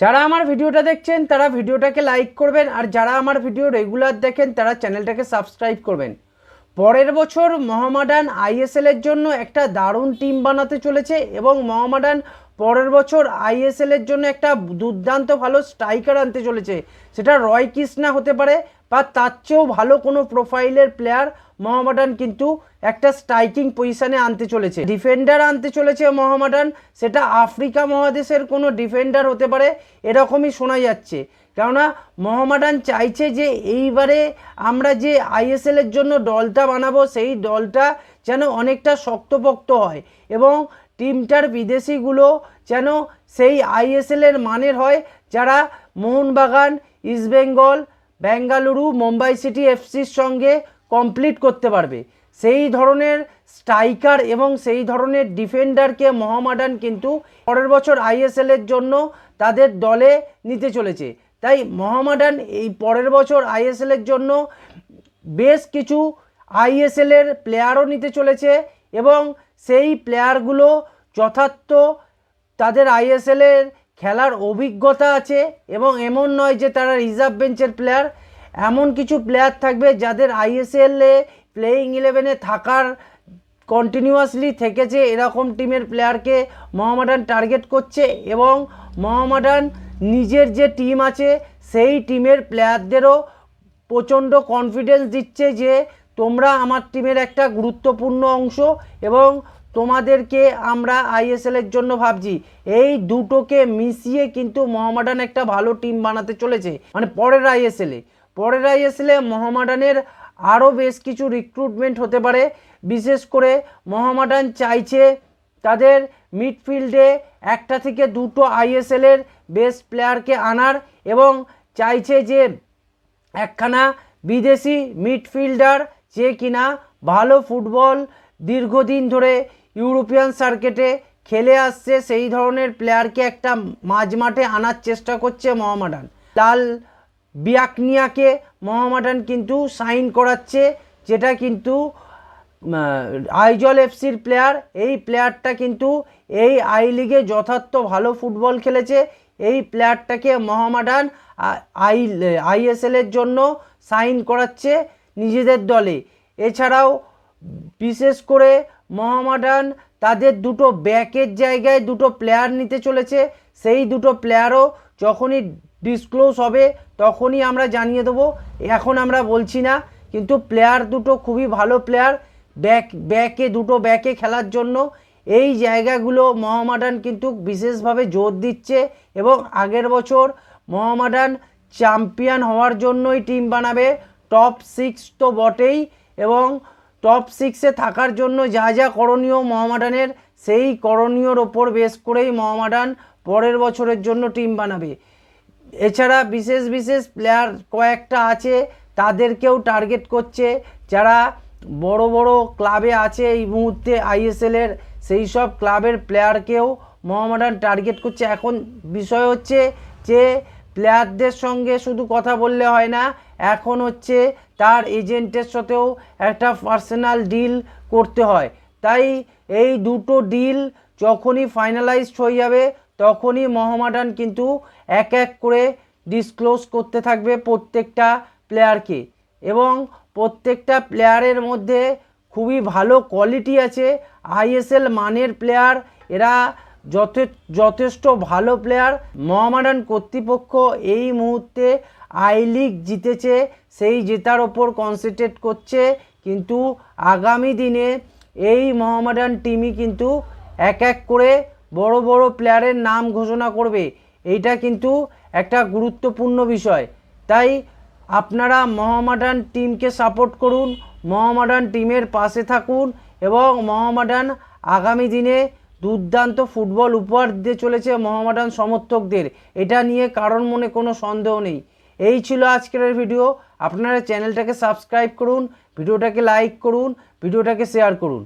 যারা আমার ভিডিওটা দেখছেন তারা ভিডিওটাকে লাইক করবেন, আর যারা আমার ভিডিও রেগুলার দেখেন তারা চ্যানেলটাকে সাবস্ক্রাইব করবেন। পরের বছর মোহামেডান আইএসএলের জন্য একটা দারুণ টিম বানাতে চলেছে এবং মোহামেডান পরের বছর আইএসএলের জন্য একটা দুর্দান্ত ভালো স্ট্রাইকার আনতে চলেছে। সেটা রয় কৃষ্ণা হতে পারে বা তার চেয়েও ভালো কোনো প্রোফাইলের প্লেয়ার মোহামেডান কিন্তু একটা স্ট্রাইকিং পজিশানে আনতে চলেছে। ডিফেন্ডার আনতে চলেছে মোহামেডান, সেটা আফ্রিকা মহাদেশের কোনো ডিফেন্ডার হতে পারে এরকমই শোনা যাচ্ছে। কেননা মোহামেডান চাইছে যে এইবারে আমরা যে আইএসএলের জন্য দলটা বানাবো সেই দলটা যেন অনেকটা শক্তপোক্ত হয় এবং টিমটার বিদেশিগুলো যেন সেই আইএসএলের মানের হয়, যারা মোহনবাগান, ইস্টবেঙ্গল, বেঙ্গালুরু, মুম্বাই সিটি এফসির সঙ্গে কমপ্লিট করতে পারবে। সেই ধরনের স্ট্রাইকার এবং সেই ধরনের ডিফেন্ডারকে মোহামেডান কিন্তু পরের বছর আইএসএলের জন্য তাদের দলে নিতে চলেছে। তাই মোহামেডান এই পরের বছর আইএসএলের জন্য বেশ কিছু আইএসএলের প্লেয়ারও নিতে চলেছে এবং সেই প্লেয়ারগুলো যথার্থ তাদের আইএসএলের খেলার অভিজ্ঞতা আছে এবং এমন নয় যে তারা রিজার্ভ বেঞ্চের প্লেয়ার। এমন কিছু প্লেয়ার থাকবে যাদের আইএসএলে প্লেয়িং 11-এ থাকার কন্টিনিউয়াসলি থেকেছে, এরকম টিমের প্লেয়ারকে মোহামেডান টার্গেট করছে এবং মোহামেডান নিজের যে টিম আছে সেই টিমের প্লেয়ারদেরও প্রচণ্ড কনফিডেন্স দিচ্ছে যে তোমরা আমার টিমের একটা গুরুত্বপূর্ণ অংশ এবং তোমাদেরকে আমরা আইএসএলের জন্য ভাবছি। এই দুটোকে মিশিয়ে কিন্তু মোহামেডান একটা ভালো টিম বানাতে চলেছে। মানে পরের আইএসএলে মোহামেডানের আরও বেশ কিছু রিক্রুটমেন্ট হতে পারে। বিশেষ করে মোহামেডান চাইছে তাদের মিডফিল্ডে একটা থেকে দুটো আইএসএলের বেস্ট প্লেয়ারকে আনার এবং চাইছে যে একখানা বিদেশি মিডফিল্ডার যে কিনা ভালো ফুটবল দীর্ঘদিন ধরে ইউরোপিয়ান সার্কিটে খেলে আসছে সেই ধরনের প্লেয়ারকে একটা মাঝমাঠে আনার চেষ্টা করছে মোহামেডান। লাল বিয়াকনিয়াকে মোহামেডান কিন্তু সাইন করাচ্ছে, যেটা কিন্তু আইজল এফসির প্লেয়ার। এই প্লেয়ারটা কিন্তু এই আই লিগে যথার্থ ভালো ফুটবল খেলেছে। এই প্লেয়ারটাকে মোহামেডান আইএসএলের জন্য সাইন করাচ্ছে নিজেদের দলে। এছাড়াও বিশেষ করে মোহামেডান তাদের দুটো ব্যাকের জায়গায় দুটো প্লেয়ার নিতে চলেছে। সেই দুটো প্লেয়ারও যখনই ডিসক্লোজ হবে তখনই আমরা জানিয়ে দেবো, এখন আমরা বলছি না। কিন্তু প্লেয়ার দুটো খুবই ভালো প্লেয়ার, দুটো ব্যাকে খেলার জন্য এই জায়গাগুলো মোহামেডান কিন্তু বিশেষভাবে জোর দিচ্ছে এবং আগের বছর মোহামেডান চ্যাম্পিয়ন হওয়ার জন্যই টিম বানাবে। টপ 6 তো বটেই এবং টপ 6-এ থাকার জন্য যা যা করণীয় মোহামেডানের, সেই করণীয়র ওপর বেস করেই মোহামেডান পরের বছরের জন্য টিম বানাবে। এছাড়া বিশেষ প্লেয়ার কয়েকটা আছে, তাদেরকেও টার্গেট করছে যারা বড় বড় ক্লাবে আছে এই মুহূর্তে আইএসএলের, সেই সব ক্লাবের প্লেয়ারকেও মোহামেডান টার্গেট করছে। এখন বিষয় হচ্ছে যে প্লেয়ারদের সঙ্গে শুধু কথা বললে হয় না, এখন হচ্ছে তার এজেন্টের সাথেও একটা পার্সোনাল ডিল করতে হয়। তাই এই দুটো ডিল যখনই ফাইনালাইজড হয়ে যাবে তখনই মোহামেডান কিন্তু এক এক করে ডিসক্লোজ করতে থাকবে প্রত্যেকটা প্লেয়ারকে এবং প্রত্যেকটা প্লেয়ারের মধ্যে খুবই ভালো কোয়ালিটি আছে, আইএসএল মানের প্লেয়ার, এরা যথেষ্ট ভালো প্লেয়ার। মোহামেডান কর্তৃপক্ষ এই মুহূর্তে আই লিগ জিতেছে, সেই জেতার ওপর কনসেন্ট্রেট করছে, কিন্তু আগামী দিনে এই মোহামেডান টিমই কিন্তু এক এক করে বড় বড় প্লেয়ারের নাম ঘোষণা করবে। এইটা কিন্তু একটা গুরুত্বপূর্ণ বিষয়। তাই আপনারা মোহামেডান টিমকে সাপোর্ট করুন, মোহামেডান টিমের পাশে থাকুন এবং মোহামেডান আগামী দিনে দুর্দান্ত ফুটবল উপহার দিতে চলেছে মোহামেডান সমর্থকদের, এটা নিয়ে কারোর মনে কোনো সন্দেহ নেই। এই ছিল আজকের ভিডিও। আপনারা চ্যানেলটাকে সাবস্ক্রাইব করুন, ভিডিওটাকে লাইক করুন, ভিডিওটাকে শেয়ার করুন।